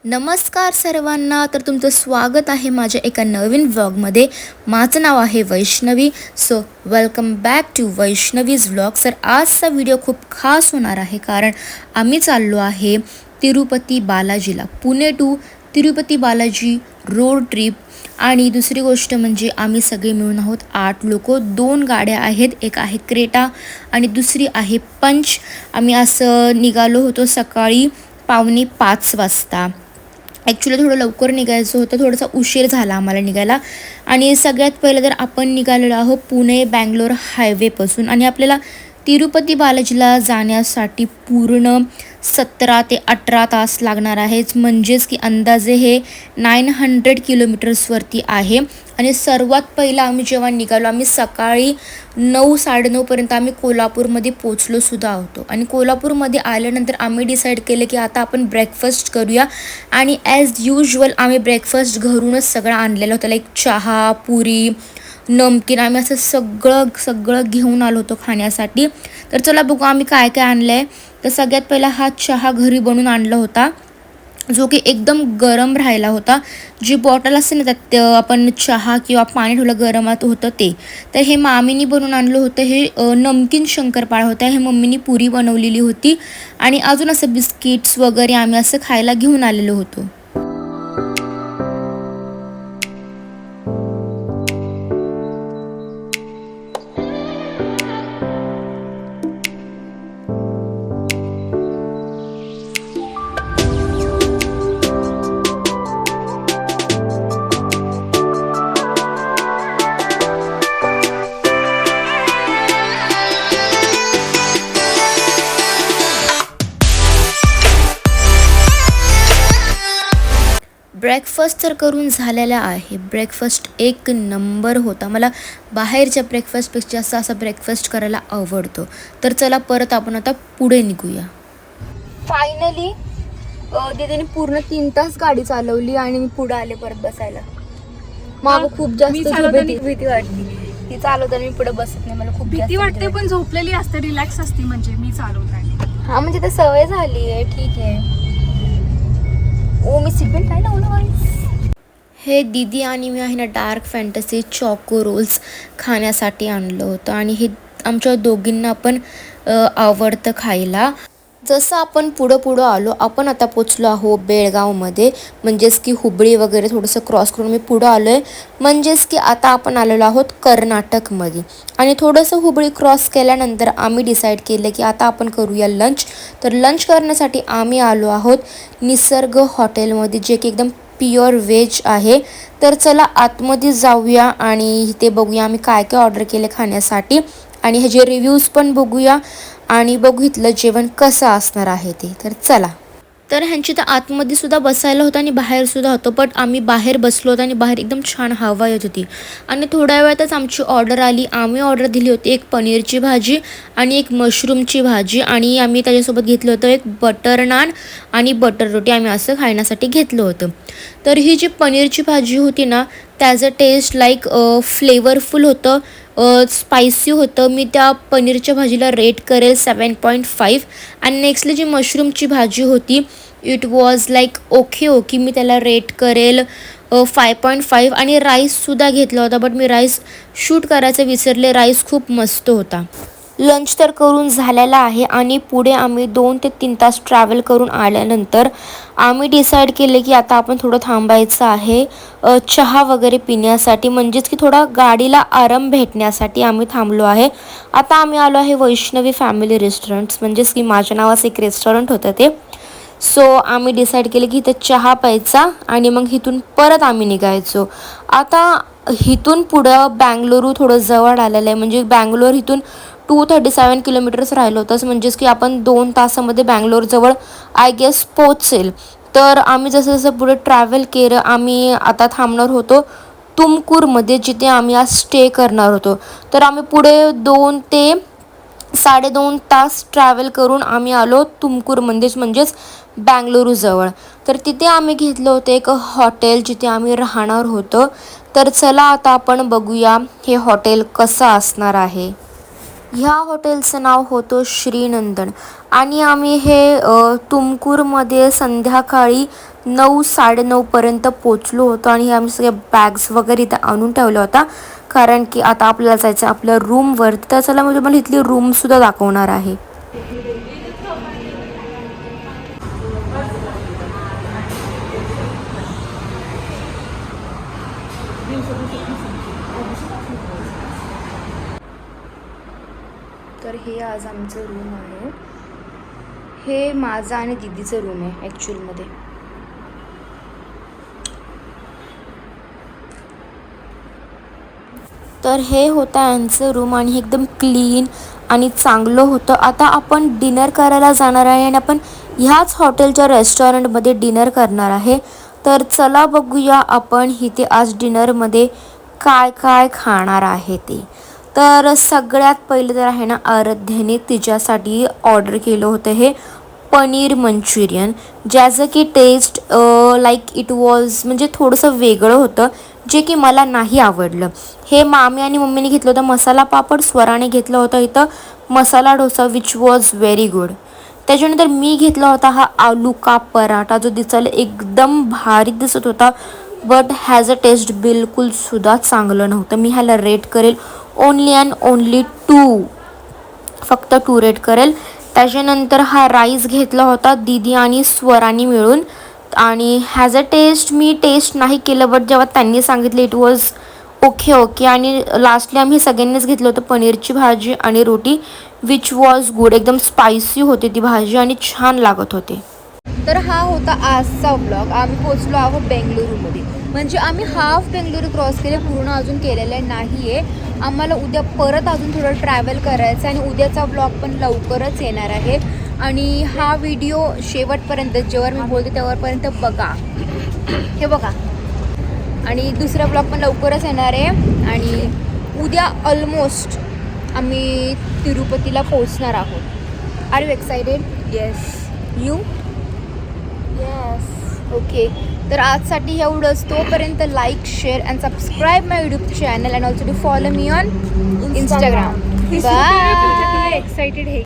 नमस्कार सर्वांना. तर तुमचं स्वागत आहे माझ्या एका नवीन व्लॉगमध्ये. माझं नाव आहे Vaishnavi. So welcome back to Vaishnavi's vlog. सर आजचा व्हिडिओ खूप खास होणार आहे कारण आम्ही चाललो आहे तिरुपती बालाजीला. Pune to Tirupati Balaji road trip. आणि दुसरी गोष्ट म्हणजे आम्ही सगळे मिळून आहोत 8 लोक. 2 गाड्या आहेत, एक आहे क्रेटा आणि दुसरी आहे पंच. आम्ही असं निघालो होतो सकाळी 4:45 वाजता. ॲक्च्युली थोडं लवकर निघायचं होतं, थोडासा उशीर झाला आम्हाला निघायला. आणि सगळ्यात पहिलं तर आपण निघालेलो आहोत पुणे बँगलोर हायवेपासून. आणि आपल्याला तिरुपती बालाजीला जाण्यासाठी पूर्ण 17 ते 18 तास लागणार आहेच. म्हणजेच की अंदाजे हे 900 किलोमीटर्सवरती आहे. आणि सर्वात पहिलं आम्ही जेव्हा निघालो, आम्ही सकाळी 9-9:30पर्यंत आम्ही कोल्हापूरमध्ये पोचलोसुद्धा होतो. आणि कोल्हापूरमध्ये आल्यानंतर आम्ही डिसाईड केलं की आता आपण ब्रेकफास्ट करूया. आणि ॲज युजल आम्ही ब्रेकफास्ट घरूनच सगळं आणलेलं होतं, लाईक चहा, पुरी, नमकीन. आम्ही असं सगळं घेऊन आलो होतो खाण्यासाठी. तर चला बघू आम्ही काय काय आणलं आहे. तर सगळ्यात पहिला हा चहा घरी बनवून आणला होता, जो की एकदम गरम राहिला होता. जी बॉटल असते ना त्यात आपण चहा किंवा पाणी ठेवलं गरमात होतं ते. तर हे मामीनी बनवून आणलं होतं. हे नमकीन शंकरपाळा होता. हे मम्मीनी पुरी बनवलेली होती. आणि अजून असं बिस्किट्स वगैरे आम्ही असं खायला घेऊन आलेलो होतो. ब्रेकफास्ट तर करून झालेला आहे. ब्रेकफास्ट एक नंबर होता. मला बाहेरच्या ब्रेकफास्टपेक्षा जास्त असा ब्रेकफास्ट करायला आवडतो. तर चला परत आपण आता पुढे निघूया. फायनली दीदीने पूर्ण 3 तास गाडी चालवली आणि मी पुढे आले परत बसायला. मला खूप जास्त भीती वाटली. ती चालवताना मी पुढे बसत नाही, मला खूप भीती वाटते. पण झोपलेली असते, रिलॅक्स असते. म्हणजे मी चालवताना हा म्हणजे ते सवय झाली आहे. ठीक आहे. ओ मी सीटबेल्ट नाही लावलं. हे दीदी आणि मी आहे ना डार्क फॅन्टसी चॉको रोल्स खाण्यासाठी आणलं होतं. आणि हे आमच्या दोघींना पण आवडतं खायला. जसं आपण पुढं आलो, आपण आता पोचलो आहो बेळगावमध्ये. म्हणजेच की हुबळी वगैरे थोडंसं क्रॉस करून मी पुढं आलो आहे. म्हणजेच की आता आपण आलेलो आहोत कर्नाटकमध्ये. आणि थोडंसं हुबळी क्रॉस केल्यानंतर आम्ही डिसाईड केलं की आता आपण करूया लंच. तर लंच करण्यासाठी आम्ही आलो आहोत निसर्ग हॉटेलमध्ये, जे की एकदम प्युअर व्हेज आहे. तर चला आतमध्ये जाऊया आणि इथे बघूया आम्ही काय काय ऑर्डर केले खाण्यासाठी. आणि ह्याचे रिव्ह्यूज पण बघूया आणि बघू इथलं जेवण कसं असणार आहे ते. तर चला. तर ह्यांची तर आतमध्ये सुद्धा बसायला होतं आणि बाहेर सुद्धा होतं. बट आम्ही बाहेर बसलो होतो आणि बाहेर एकदम छान हवा येत होती. आणि थोड्या वेळातच आमची ऑर्डर आली. आम्ही ऑर्डर दिली होती एक पनीरची भाजी आणि एक मशरूमची भाजी. आणि आम्ही त्याच्यासोबत घेतलं होतं एक बटर नान आणि बटर रोटी. आम्ही असं खाण्यासाठी घेतलं होतं. तर ही जी पनीरची भाजी होती ना, त्याचं टेस्ट लाईक फ्लेवरफुल होतं, स्पायसी होतं. मी त्या पनीरच्या भाजीला रेट करेल 7.5. आणि नेक्स्टली जी मशरूमची भाजी होती, इट वॉज लाईक ओके. मी त्याला रेट करेल 5.5. आणि राईससुद्धा घेतला होता, बट मी राईस शूट करायचं विसरले. राईस खूप मस्त होता. लंच तर करून झालेला आहे. आणि पुढे आम्ही 2 ते 3 तास ट्रॅव्हल करून आल्यानंतर आम्ही डिसाईड केले की आता आपण थोडं थांबायचं आहे चहा वगैरे पिण्यासाठी. म्हणजेच की थोडा गाडीला आराम भेटण्यासाठी आम्ही थांबलो आहे. आता आम्ही आलो आहे वैष्णवी फॅमिली रेस्टॉरंट्स. म्हणजेच की माझ्या नावाचं एक रेस्टॉरंट होतं ते. सो आम्ही डिसाईड केलं की इथं चहा प्यायचा आणि मग इथून परत आम्ही निघायचो. आता इथून पुढं बँगलोरू थोडं जवळ आलेलं आहे. म्हणजे बँगलोर इथून 237 किलोमीटर्स राहिलं होतं. म्हणजेच की आपण 2 तासामध्ये बँगलोरजवळ आय गेस पोचेल. तर आम्ही जसं पुढे ट्रॅव्हल केलं, आम्ही आता थांबणार होतो तुमकूरमध्ये, जिथे आम्ही आज स्टे करणार होतो. तर आम्ही पुढे 2 ते 2.5 तास ट्रॅव्हल करून आम्ही आलो तुमकूरमध्ये, म्हणजेच बँगलोरूजवळ. तर तिथे आम्ही घेतलं होतं एक हॉटेल जिथे आम्ही राहणार होतो. तर चला आता आपण बघूया हे हॉटेल कसं असणार आहे. ह्या हॉटेलचं नाव होतं श्रीनंदन आणि आम्ही हे तुमकूरमध्ये संध्याकाळी 9-9:30पर्यंत पोचलो होतो आणि आम्ही सगळे बॅग्स वगैरे इथं आणून ठेवल्या होता कारण की आता आपल्याला जायचं आपल्या रूमवर. तर चला मी तुम्हाला इथली रूमसुद्धा दाखवणार आहे. तर हे आज आमचं रूम आहे. हे माझं आणि दीदीचं रूम आहे ॲक्च्युअलमध्ये. तर हे होतं यांचं रूम आणि एकदम क्लीन आणि चांगलं होतं. आता आपण डिनर करायला जाणार आहे आणि आपण ह्याच हॉटेलच्या रेस्टॉरंटमध्ये डिनर करणार आहे. तर चला बघूया आपण इथे आज डिनरमध्ये काय काय खाणार आहे ते. तर सगळ्यात पहिलं तर आहे ना, आराध्याने तिच्यासाठी ऑर्डर केलं होतं हे पनीर मंचुरियन, ज्याचं की टेस्ट लाईक इट वॉज म्हणजे थोडंसं वेगळं होतं, जे की मला नाही आवडलं. हे मामी आणि मम्मीने घेतलं होतं मसाला पापड, स्वराने घेतलं होतं इथं masala dosa which was very good. त्याच्यानंतर मी घेतला होता हा आलू का पराठा, जो दिसायला एकदम भारी दिसत होता बट हॅज अ टेस्ट बिलकुलसुद्धा चांगलं नव्हतं. मी ह्याला रेट करेल ओनली अँड ओनली 2, फक्त 2 रेट करेल. त्याच्यानंतर हा राईस घेतला होता दीदी आणि स्वरानी मिळून आणि हॅज अ टेस्ट मी टेस्ट नाही केलं बट जेव्हा त्यांनी सांगितलं इट वॉज ओके. आणि लास्टली आम्ही सगळ्यांनीच घेतलं होतं पनीरची भाजी आणि रोटी विच वॉज गुड. एकदम स्पायसी होती ती भाजी आणि छान लागत होते. तर हा होता आजचा व्लॉग. आम्ही पोचलो आहोत बेंगलुरूमध्ये. म्हणजे आम्ही हाफ बेंगलुरू क्रॉस केले, पूर्ण अजून केलेलं नाही आहे. आम्हाला उद्या परत अजून थोडं ट्रॅव्हल करायचं आणि उद्याचा व्लॉग पण लवकरच येणार आहे. आणि हा व्हिडिओ शेवटपर्यंत जेव्हा मी बोलते तेव्हापर्यंत बघा. हे बघा. आणि दुसरा व्लॉग पण लवकरच येणार आहे. आणि उद्या ऑलमोस्ट आम्ही तिरुपतीला पोचणार आहोत. Are you excited? Yes. You? Yes. Okay. तर आजसाठी एवढंच. तोपर्यंत like, share and subscribe my YouTube channel and also to follow me on Instagram. Bye. Excited है.